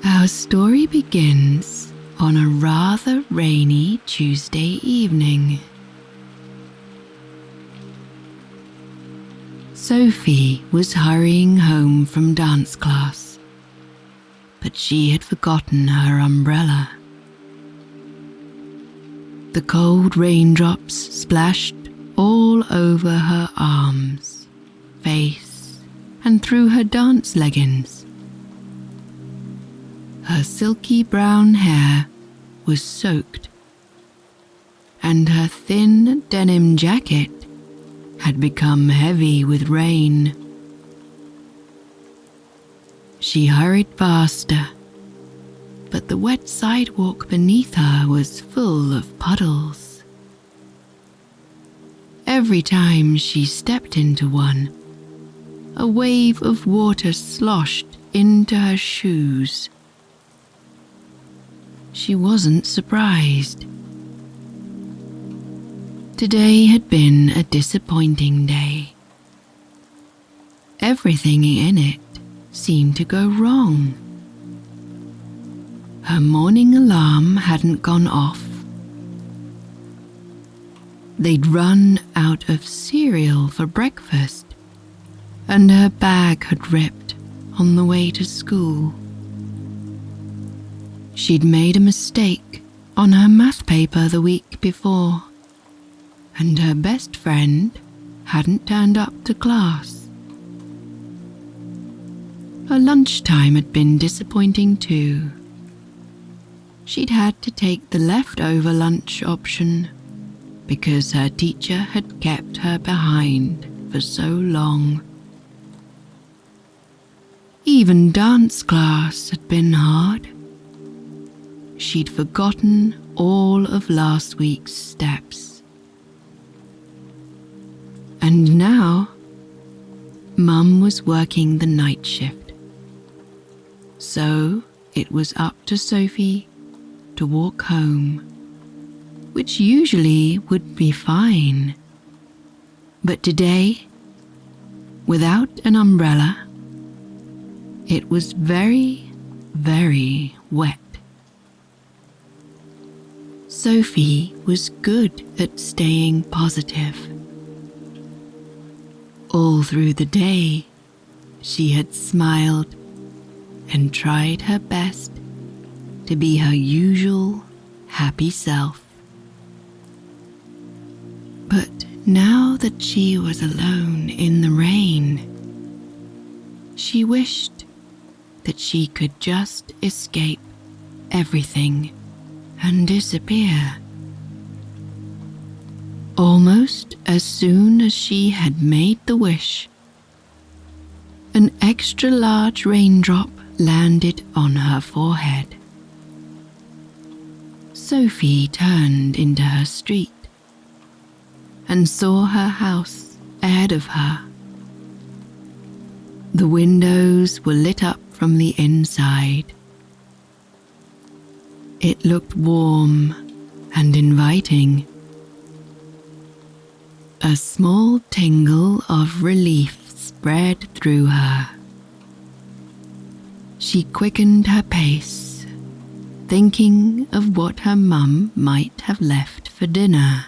Our story begins on a rather rainy Tuesday evening. Sophie was hurrying home from dance class, but she had forgotten her umbrella. The cold raindrops splashed all over her arms, face, and through her dance leggings. Her silky brown hair was soaked, and her thin denim jacket had become heavy with rain. She hurried faster, but the wet sidewalk beneath her was full of puddles. Every time she stepped into one, a wave of water sloshed into her shoes. She wasn't surprised. Today had been a disappointing day. Everything in it seemed to go wrong. Her morning alarm hadn't gone off. They'd run out of cereal for breakfast, and her bag had ripped on the way to school. She'd made a mistake on her math paper the week before, and her best friend hadn't turned up to class. Her lunchtime had been disappointing too. She'd had to take the leftover lunch option because her teacher had kept her behind for so long. Even dance class had been hard. She'd forgotten all of last week's steps. And now, Mum was working the night shift. So it was up to Sophie to walk home, which usually would be fine. But today, without an umbrella, it was very, very wet. Sophie was good at staying positive. All through the day, she had smiled and tried her best to be her usual happy self. But now that she was alone in the rain, she wished that she could just escape everything and disappear. Almost as soon as she had made the wish, an extra large raindrop landed on her forehead. Sophie turned into her street and saw her house ahead of her. The windows were lit up from the inside. It looked warm and inviting. A small tingle of relief spread through her. She quickened her pace, thinking of what her mum might have left for dinner.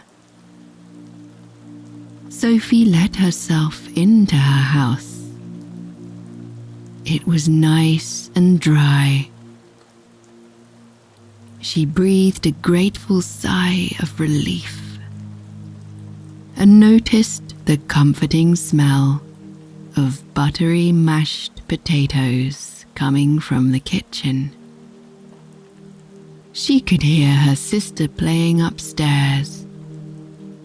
Sophie let herself into her house. It was nice and dry. She breathed a grateful sigh of relief and noticed the comforting smell of buttery mashed potatoes coming from the kitchen. She could hear her sister playing upstairs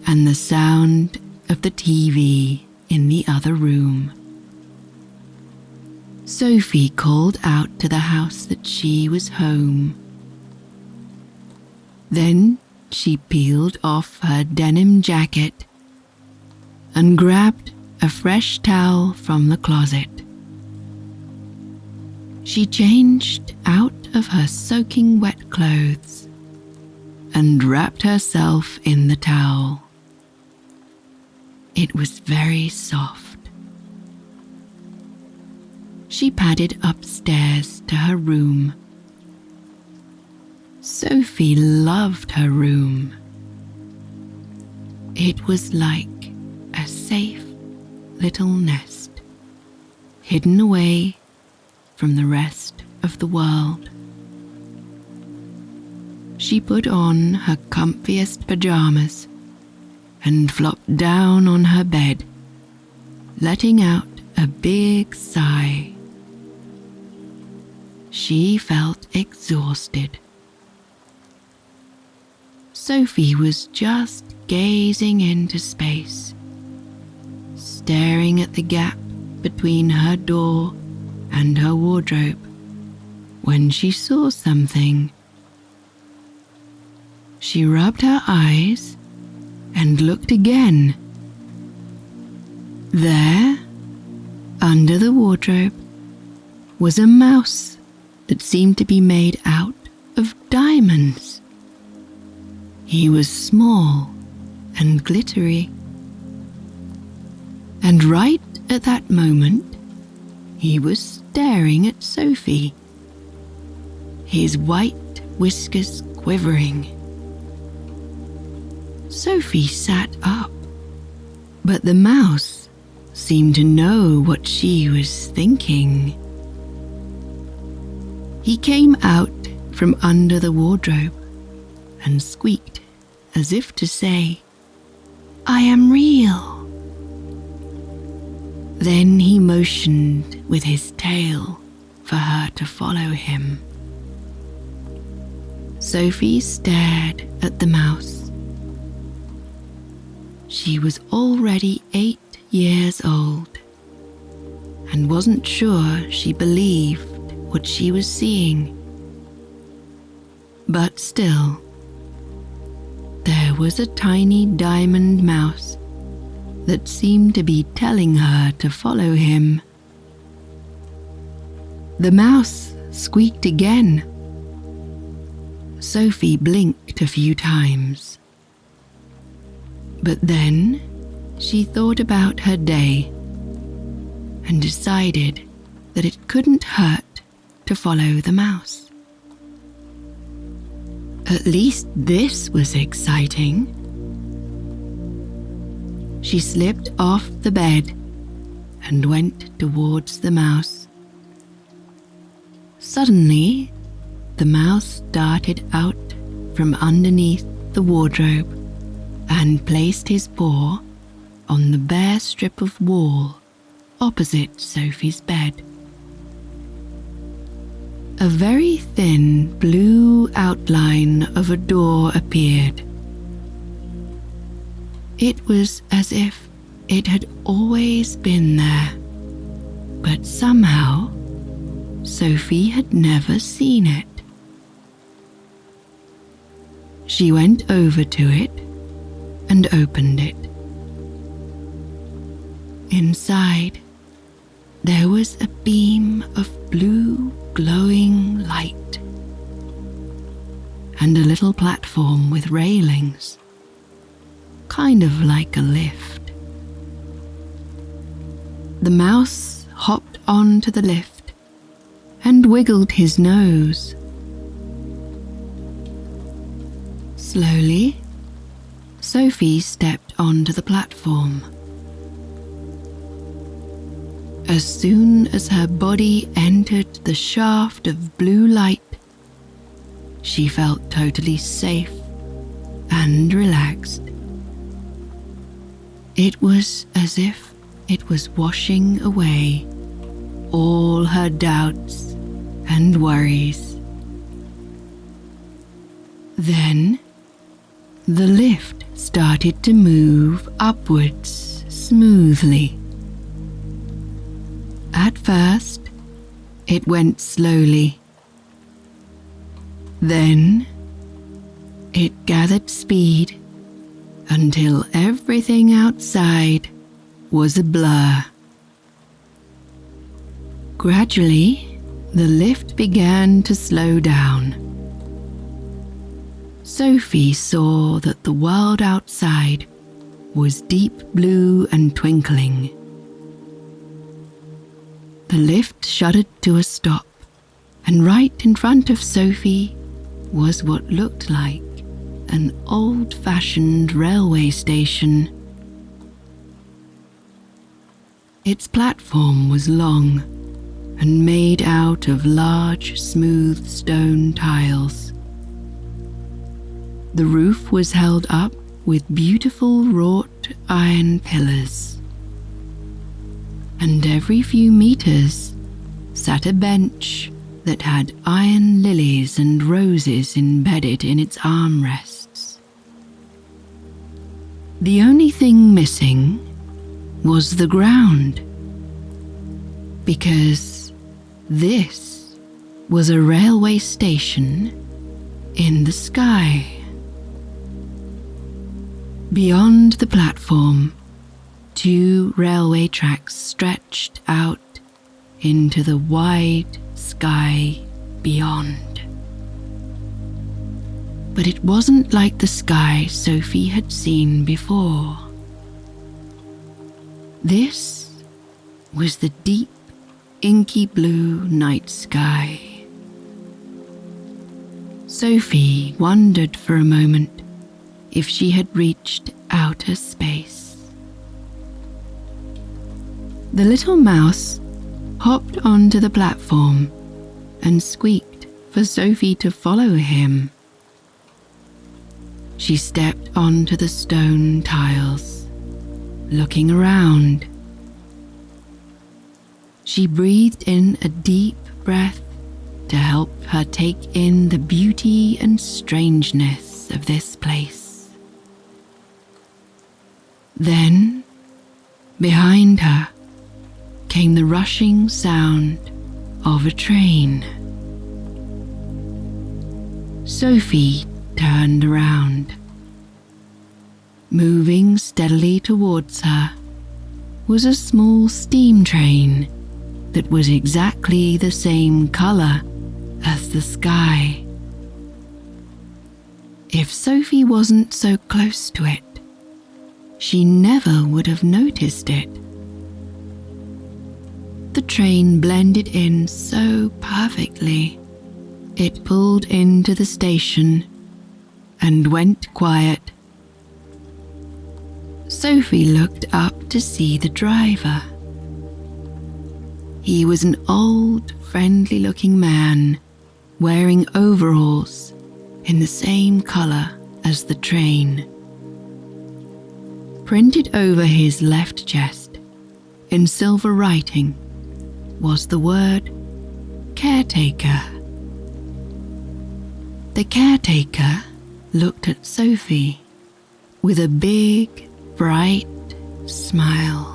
and the sound of the TV in the other room. Sophie called out to the house that she was home. Then she peeled off her denim jacket and grabbed a fresh towel from the closet. She changed out of her soaking wet clothes and wrapped herself in the towel. It was very soft. She padded upstairs to her room Sophie loved her room. It was like a safe little nest, hidden away from the rest of the world. She put on her comfiest pajamas and flopped down on her bed, letting out a big sigh. She felt exhausted. Sophie was just gazing into space, staring at the gap between her door and her wardrobe, when she saw something. She rubbed her eyes and looked again. There, under the wardrobe, was a mouse that seemed to be made out of diamonds. He was small and glittery. And right at that moment, he was staring at Sophie, his white whiskers quivering. Sophie sat up, but the mouse seemed to know what she was thinking. He came out from under the wardrobe and squeaked as if to say, "I am real." Then he motioned with his tail for her to follow him. Sophie stared at the mouse. She was already 8 years old and wasn't sure she believed what she was seeing. But still, there was a tiny diamond mouse that seemed to be telling her to follow him. The mouse squeaked again. Sophie blinked a few times. But then she thought about her day and decided that it couldn't hurt to follow the mouse. At least this was exciting. She slipped off the bed and went towards the mouse. Suddenly, the mouse darted out from underneath the wardrobe and placed his paw on the bare strip of wall opposite Sophie's bed. A very thin blue outline of a door appeared. It was as if it had always been there, but somehow Sophie had never seen it. She went over to it and opened it. Inside, there was a beam of blue glowing light and a little platform with railings, kind of like a lift. The mouse hopped onto the lift and wiggled his nose. Slowly, Sophie stepped onto the platform. As soon as her body entered the shaft of blue light, she felt totally safe and relaxed. It was as if it was washing away all her doubts and worries. Then, the lift started to move upwards smoothly. At first, it went slowly. Then, it gathered speed until everything outside was a blur. Gradually, the lift began to slow down. Sophie saw that the world outside was deep blue and twinkling. The lift shuddered to a stop, and right in front of Sophie was what looked like an old-fashioned railway station. Its platform was long and made out of large, smooth stone tiles. The roof was held up with beautiful wrought iron pillars, and every few meters sat a bench that had iron lilies and roses embedded in its armrests. The only thing missing was the ground, because this was a railway station in the sky. Beyond the platform, 2 railway tracks stretched out into the wide sky beyond. But it wasn't like the sky Sophie had seen before. This was the deep, inky blue night sky. Sophie wondered for a moment if she had reached outer space. The little mouse hopped onto the platform and squeaked for Sophie to follow him. She stepped onto the stone tiles, looking around. She breathed in a deep breath to help her take in the beauty and strangeness of this place. Then, behind her, came the rushing sound of a train. Sophie turned around. Moving steadily towards her was a small steam train that was exactly the same color as the sky. If Sophie wasn't so close to it, she never would have noticed it. The train blended in so perfectly. It pulled into the station and went quiet. Sophie looked up to see the driver. He was an old, friendly-looking man wearing overalls in the same color as the train. Printed over his left chest in silver writing was the word caretaker. The caretaker looked at Sophie with a big, bright smile.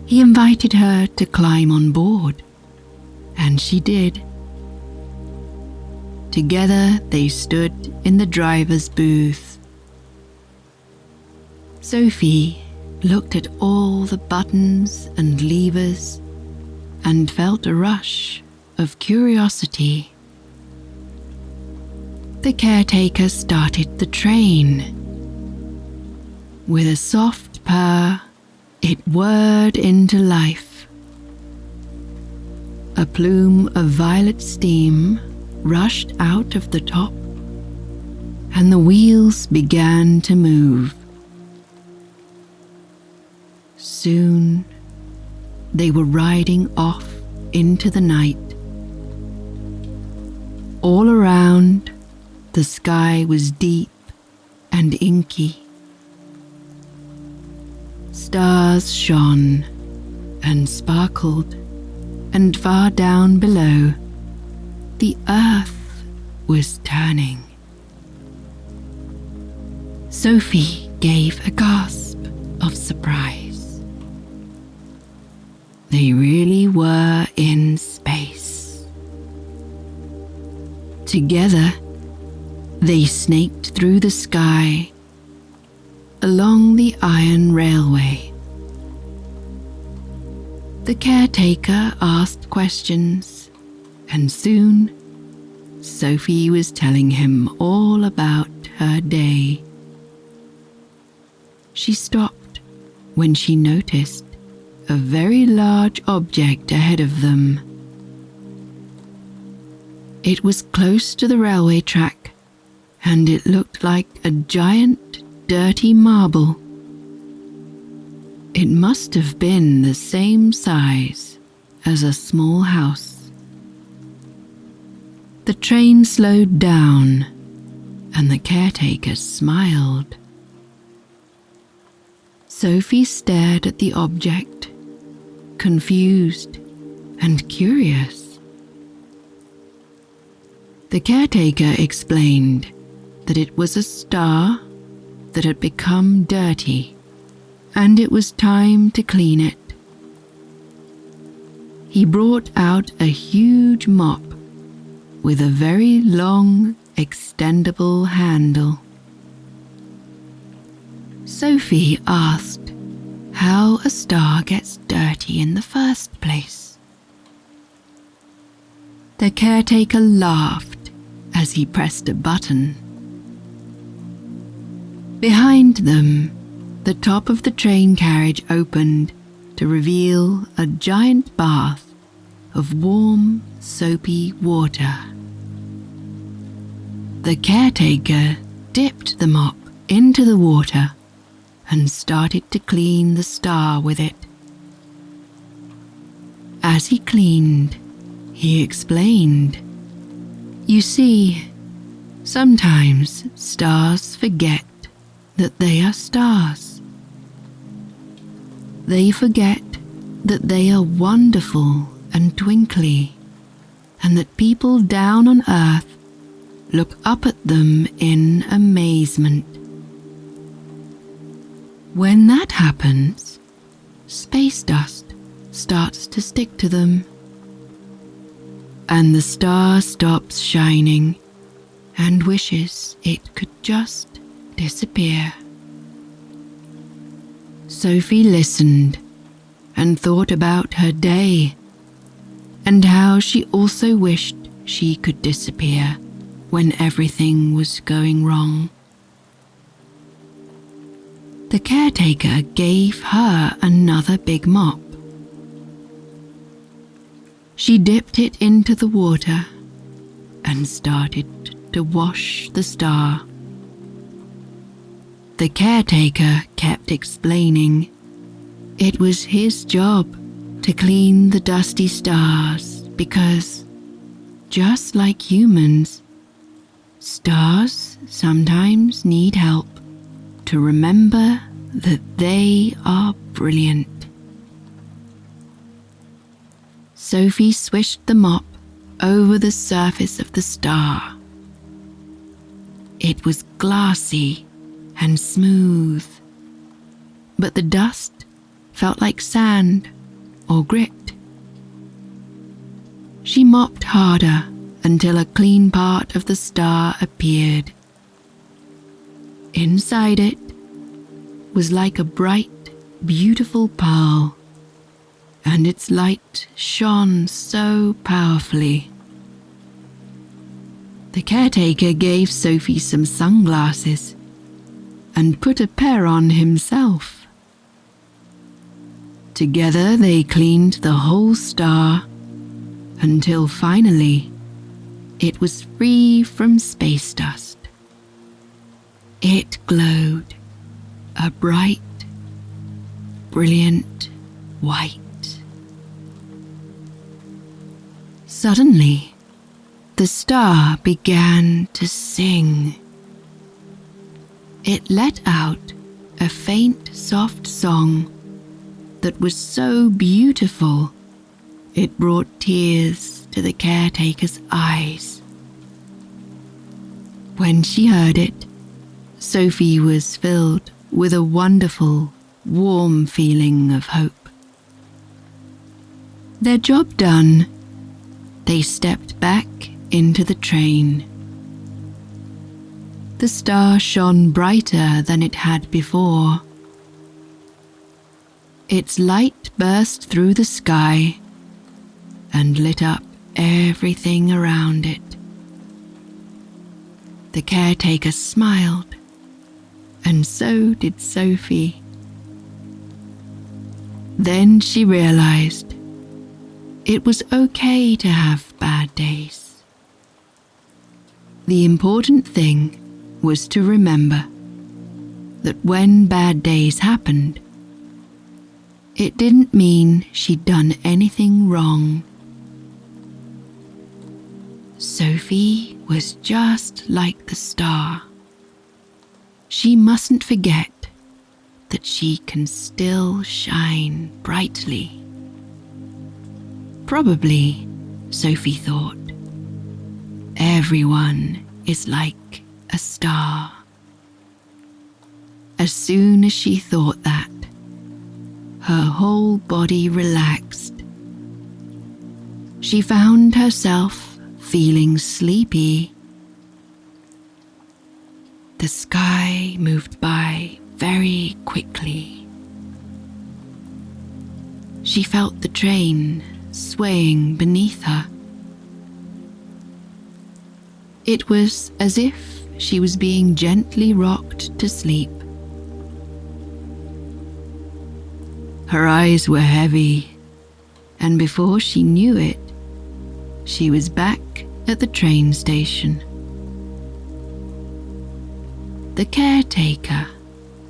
He invited her to climb on board, and she did. Together they stood in the driver's booth. Sophie looked at all the buttons and levers and felt a rush of curiosity. The caretaker started the train. With a soft purr, it whirred into life. A plume of violet steam rushed out of the top, and the wheels began to move. Soon, they were riding off into the night. All around, the sky was deep and inky. Stars shone and sparkled, and far down below, the earth was turning. Sophie gave a gasp of surprise. They really were in space. Together, they snaked through the sky along the iron railway. The caretaker asked questions, and soon Sophie was telling him all about her day. She stopped when she noticed a very large object ahead of them. It was close to the railway track, and it looked like a giant, dirty marble. It must have been the same size as a small house. The train slowed down, and the caretaker smiled. Sophie stared at the object, confused and curious. The caretaker explained that it was a star that had become dirty, and it was time to clean it. He brought out a huge mop with a very long, extendable handle. Sophie asked how a star gets dirty in the first place. The caretaker laughed as he pressed a button. Behind them, the top of the train carriage opened to reveal a giant bath of warm, soapy water. The caretaker dipped the mop into the water and started to clean the star with it. As he cleaned, he explained, "You see, sometimes stars forget that they are stars. They forget that they are wonderful and twinkly, and that people down on Earth look up at them in amazement. When that happens, space dust starts to stick to them, and the star stops shining and wishes it could just disappear." Sophie listened and thought about her day and how she also wished she could disappear when everything was going wrong. The caretaker gave her another big mop. She dipped it into the water and started to wash the star. The caretaker kept explaining it was his job to clean the dusty stars because, just like humans, stars sometimes need help to remember that they are brilliant. Sophie swished the mop over the surface of the star. It was glassy and smooth, but the dust felt like sand or grit. She mopped harder until a clean part of the star appeared. Inside it was like a bright, beautiful pearl, and its light shone so powerfully. The caretaker gave Sophie some sunglasses and put a pair on himself. Together they cleaned the whole star until finally it was free from space dust. It glowed a bright, brilliant white. Suddenly, the star began to sing. It let out a faint, soft song that was so beautiful it brought tears to the caretaker's eyes. When she heard it, Sophie was filled with a wonderful, warm feeling of hope. Their job done, they stepped back into the train. The star shone brighter than it had before. Its light burst through the sky and lit up everything around it. The caretaker smiled, and so did Sophie. Then she realized it was okay to have bad days. The important thing was to remember that when bad days happened, it didn't mean she'd done anything wrong. Sophie was just like the star. She mustn't forget that she can still shine brightly. Probably, Sophie thought, everyone is like a star. As soon as she thought that, her whole body relaxed. She found herself feeling sleepy. The sky moved by very quickly. She felt the train swaying beneath her. It was as if she was being gently rocked to sleep. Her eyes were heavy, and before she knew it, she was back at the train station. The caretaker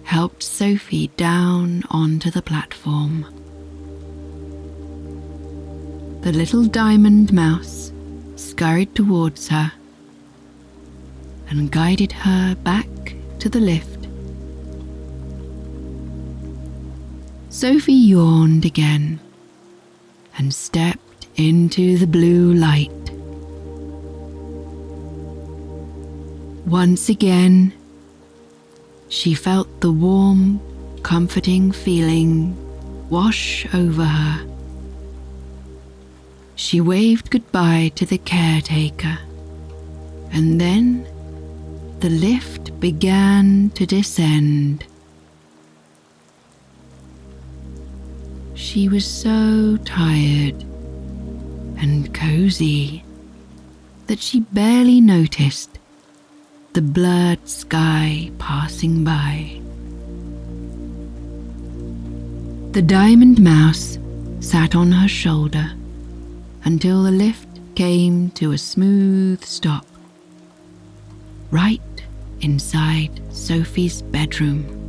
helped Sophie down onto the platform. The little diamond mouse scurried towards her and guided her back to the lift. Sophie yawned again and stepped into the blue light. Once again, she felt the warm, comforting feeling wash over her. She waved goodbye to the caretaker, and then the lift began to descend. She was so tired and cozy that she barely noticed the blurred sky passing by. The diamond mouse sat on her shoulder until the lift came to a smooth stop, right inside Sophie's bedroom.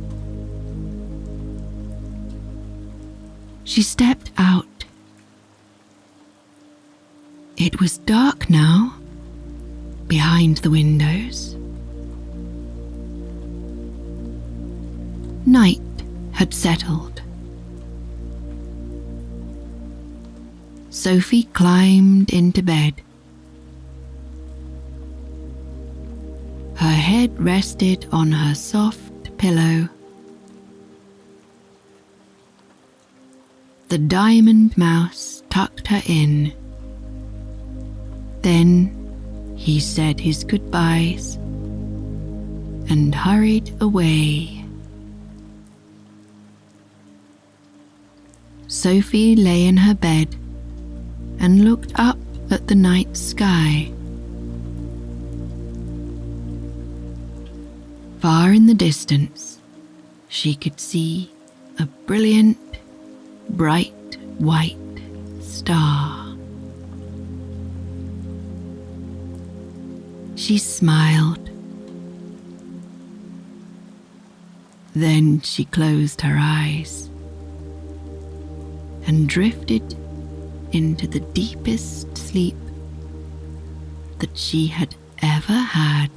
She stepped out. It was dark now, behind the windows. Night had settled. Sophie climbed into bed. Her head rested on her soft pillow. The diamond mouse tucked her in. Then he said his goodbyes and hurried away. Sophie lay in her bed and looked up at the night sky. Far in the distance, she could see a brilliant, bright white star. She smiled. Then she closed her eyes and drifted into the deepest sleep that she had ever had.